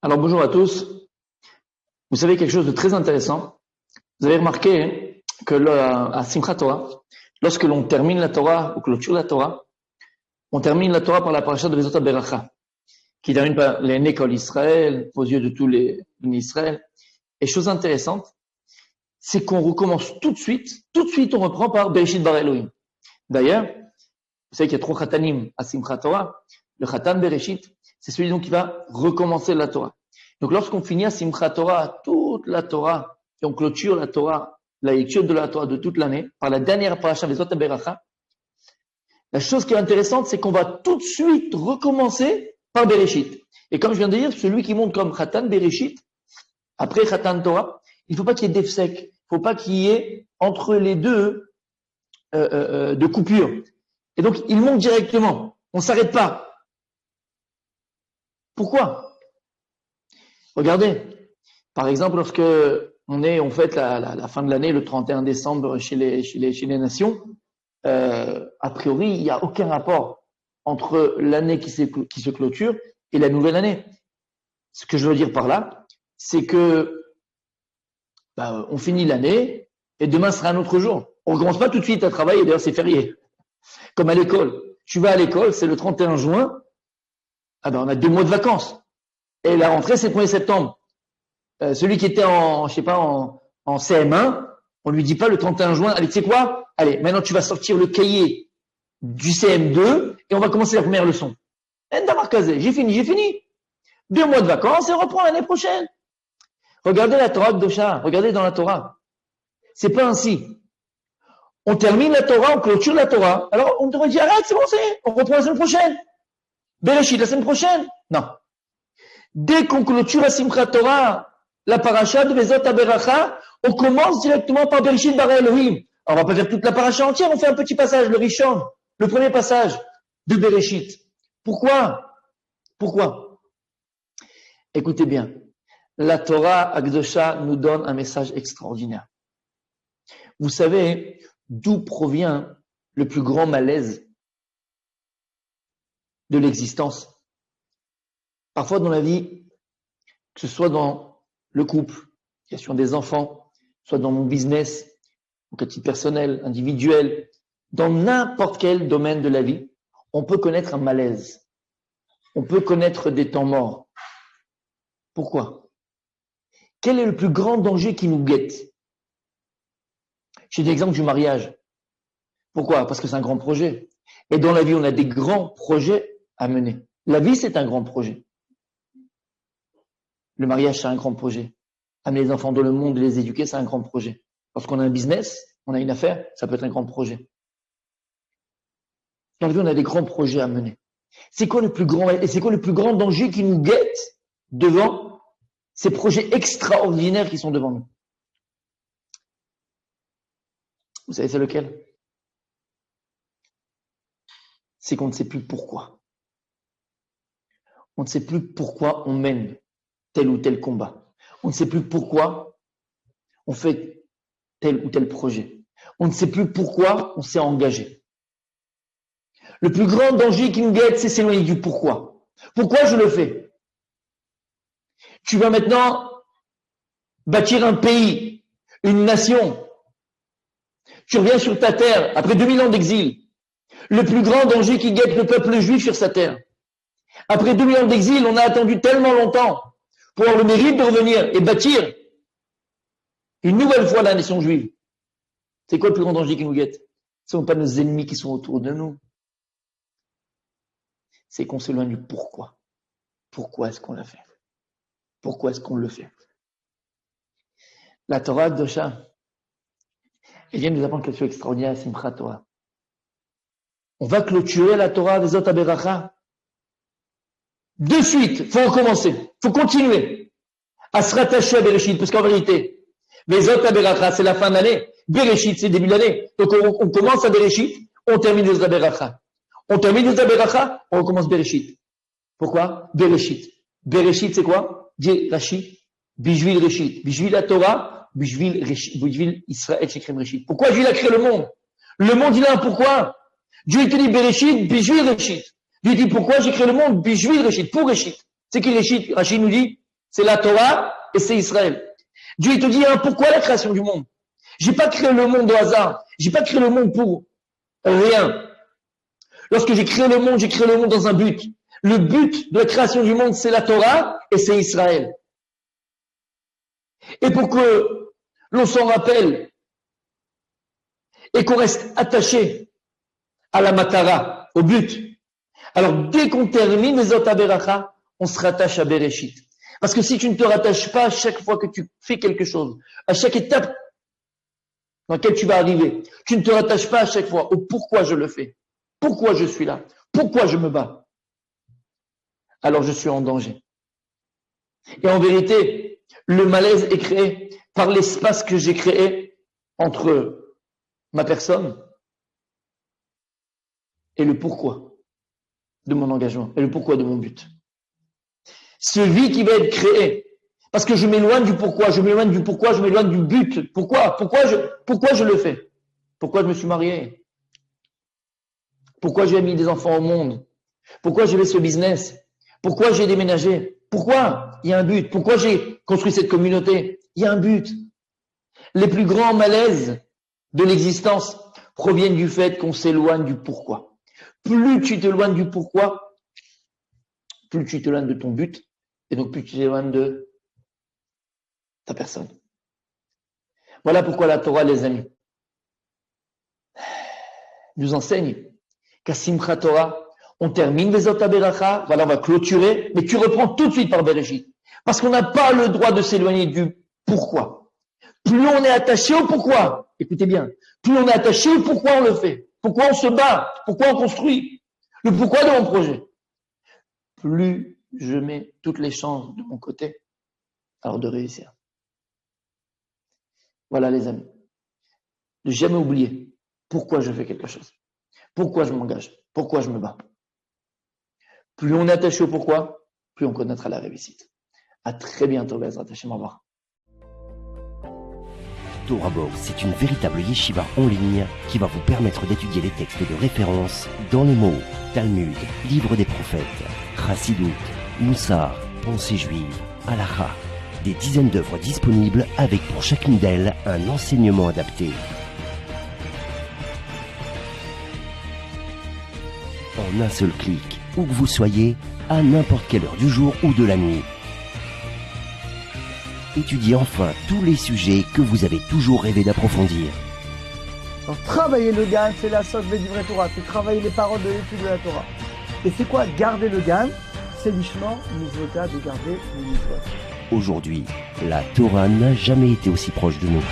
Alors bonjour à tous. Vous savez quelque chose de très intéressant. Vous avez remarqué que à Simchat Torah, lorsque l'on termine la Torah ou clôture la Torah, on termine la Torah par la paracha de Vezot HaBeracha, qui termine par les Kol Israël, aux yeux de tous les Israël. Et chose intéressante, c'est qu'on recommence tout de suite on reprend par Bereshit Bara Elohim. D'ailleurs, vous savez qu'il y a 3 Khatanim à Simchat Torah. Le Khatan Bereshit, c'est celui donc qui va recommencer la Torah. Donc lorsqu'on finit à Simchat Torah, toute la Torah, et on clôture la Torah, la lecture de la Torah de toute l'année, par la dernière paracha Vezot HaBeracha, la chose qui est intéressante, c'est qu'on va tout de suite recommencer par Bereshit. Et comme je viens de dire, celui qui monte comme Khatan Bereshit, après Khatan Torah, il ne faut pas qu'il y ait d'efsek, il ne faut pas qu'il y ait entre les deux de coupure. Et donc, il monte directement. On ne s'arrête pas. Pourquoi? Regardez. Par exemple, lorsque on fête la fin de l'année, le 31 décembre, chez les nations, a priori, il n'y a aucun rapport entre l'année qui se clôture et la nouvelle année. Ce que je veux dire par là, c'est que on finit l'année et demain sera un autre jour. On ne recommence pas tout de suite à travailler, d'ailleurs c'est férié. Comme à l'école. Tu vas à l'école, c'est le 31 juin, on a 2 mois de vacances. Et la rentrée, c'est le 1er septembre. Celui qui était en CM1, on lui dit pas le 31 juin, allez, tu sais quoi? Allez, maintenant tu vas sortir le cahier du CM2 et on va commencer la première leçon. J'ai fini. 2 mois de vacances et on reprend l'année prochaine. Regardez la Torah de Dosha, regardez dans la Torah. C'est pas ainsi. On termine la Torah, on clôture la Torah. Alors on devrait dire, arrête, c'est bon, on reprend la semaine prochaine. Bereshit la semaine prochaine. Non. Dès qu'on clôture la Simchat Torah, la paracha de Vezot HaBeracha, on commence directement par Bereshit Bara Elohim. Alors, on va pas faire toute la paracha entière, on fait un petit passage, le Rishon, le premier passage de Bereshit. Pourquoi? Écoutez bien. La Torah Akdosha nous donne un message extraordinaire. Vous savez d'où provient le plus grand malaise de l'existence? Parfois dans la vie, que ce soit dans le couple, question des enfants, soit dans mon business, au titre personnel, individuel, dans n'importe quel domaine de la vie, on peut connaître un malaise. On peut connaître des temps morts. Pourquoi? Quel est le plus grand danger qui nous guette? J'ai l'exemple du mariage. Pourquoi? Parce que c'est un grand projet. Et dans la vie, on a des grands projets à mener. La vie, c'est un grand projet. Le mariage, c'est un grand projet. Amener les enfants dans le monde et les éduquer, c'est un grand projet. Lorsqu'on a un business, on a une affaire, ça peut être un grand projet. Dans la vie, on a des grands projets à mener. C'est quoi le plus grand danger qui nous guette devant ces projets extraordinaires qui sont devant nous? Vous savez, c'est lequel? C'est qu'on ne sait plus pourquoi. On ne sait plus pourquoi on mène tel ou tel combat. On ne sait plus pourquoi on fait tel ou tel projet. On ne sait plus pourquoi on s'est engagé. Le plus grand danger qui nous guette, c'est s'éloigner du pourquoi. Pourquoi je le fais? Tu vas maintenant bâtir un pays, une nation. Tu reviens sur ta terre après 2000 ans d'exil. Le plus grand danger qui guette le peuple juif sur sa terre. Après 2000 ans d'exil, on a attendu tellement longtemps pour avoir le mérite de revenir et bâtir une nouvelle fois la nation juive. C'est quoi le plus grand danger qui nous guette? Ce ne sont pas nos ennemis qui sont autour de nous. C'est qu'on s'éloigne du pourquoi. Pourquoi est-ce qu'on l'a fait? Pourquoi est-ce qu'on le fait? La Torah Akdosha, elle vient nous apprendre quelque chose d'extraordinaire à Simchat Torah. On va clôturer la Torah Vezot HaBeracha. De suite, il faut recommencer, il faut continuer à se rattacher à Bereshit, parce qu'en vérité, Vezot HaBeracha, c'est la fin de l'année, Bereshit, c'est le début de l'année. Donc on commence à Bereshit, on termine Vezot HaBeracha. On termine Vezot HaBeracha, on recommence Bereshit. Pourquoi? Bereshit. Bereshit, c'est quoi? Dit Rashi, Bishvil Reshit. Bishvil la Torah, Bishvil Israël Shekrem Reshit. Pourquoi Dieu a créé le monde? Le monde, il a un pourquoi? Dieu, il te dit Bereshit, Bishvil Reshit. Dieu dit pourquoi j'ai créé le monde? Bijouil Réchit, pour Réchit. C'est qui Réchit? Rachid nous dit, c'est la Torah et c'est Israël. Dieu il te dit, hein, pourquoi la création du monde? J'ai pas créé le monde au hasard. J'ai pas créé le monde pour rien. Lorsque j'ai créé le monde dans un but. Le but de la création du monde, c'est la Torah et c'est Israël. Et pour que l'on s'en rappelle et qu'on reste attaché à la matara, au but. Alors, dès qu'on termine les Otaberacha, on se rattache à Bereshit. Parce que si tu ne te rattaches pas à chaque fois que tu fais quelque chose, à chaque étape dans laquelle tu vas arriver, tu ne te rattaches pas à chaque fois au pourquoi je le fais, pourquoi je suis là, pourquoi je me bats, alors je suis en danger. Et en vérité, le malaise est créé par l'espace que j'ai créé entre ma personne et le pourquoi de mon engagement, et le pourquoi de mon but. Ce vide qui va être créé, parce que je m'éloigne du pourquoi, je m'éloigne du but. Pourquoi je le fais? Pourquoi je me suis marié? Pourquoi j'ai mis des enfants au monde? Pourquoi j'ai fait ce business? Pourquoi j'ai déménagé? Pourquoi? Il y a un but. Pourquoi j'ai construit cette communauté? Il y a un but. Les plus grands malaises de l'existence proviennent du fait qu'on s'éloigne du pourquoi. Plus tu t'éloignes du pourquoi, plus tu t'éloignes de ton but, et donc plus tu t'éloignes de ta personne. Voilà pourquoi la Torah, les amis, nous enseigne qu'à Simchat Torah, on termine les Otaberacha, voilà, on va clôturer, mais tu reprends tout de suite par Bereshit. Parce qu'on n'a pas le droit de s'éloigner du pourquoi. Plus on est attaché au pourquoi, écoutez bien, plus on est attaché au pourquoi on le fait, pourquoi on se bat, pourquoi on construit, le pourquoi de mon projet, plus je mets toutes les chances de mon côté, alors de réussir. Voilà les amis. Ne jamais oublier pourquoi je fais quelque chose, pourquoi je m'engage, pourquoi je me bats. Plus on est attaché au pourquoi, plus on connaîtra la réussite. À très bientôt, Bezrat Hashem. Au revoir. Torah Box, c'est une véritable yeshiva en ligne qui va vous permettre d'étudier les textes de référence dans les mots Talmud, Livre des prophètes, Chassidut, Moussar, Pensée juive, Halakha. Des dizaines d'œuvres disponibles avec pour chacune d'elles un enseignement adapté. En un seul clic, où que vous soyez, à n'importe quelle heure du jour ou de la nuit. Étudiez enfin tous les sujets que vous avez toujours rêvé d'approfondir. Alors, travailler le GAN, c'est la socle des livrets Torah, c'est travailler les paroles de l'étude de la Torah. Et c'est quoi garder le GAN? C'est l'ishma, mitzvota, de garder le mitzvot. Aujourd'hui, la Torah n'a jamais été aussi proche de nous.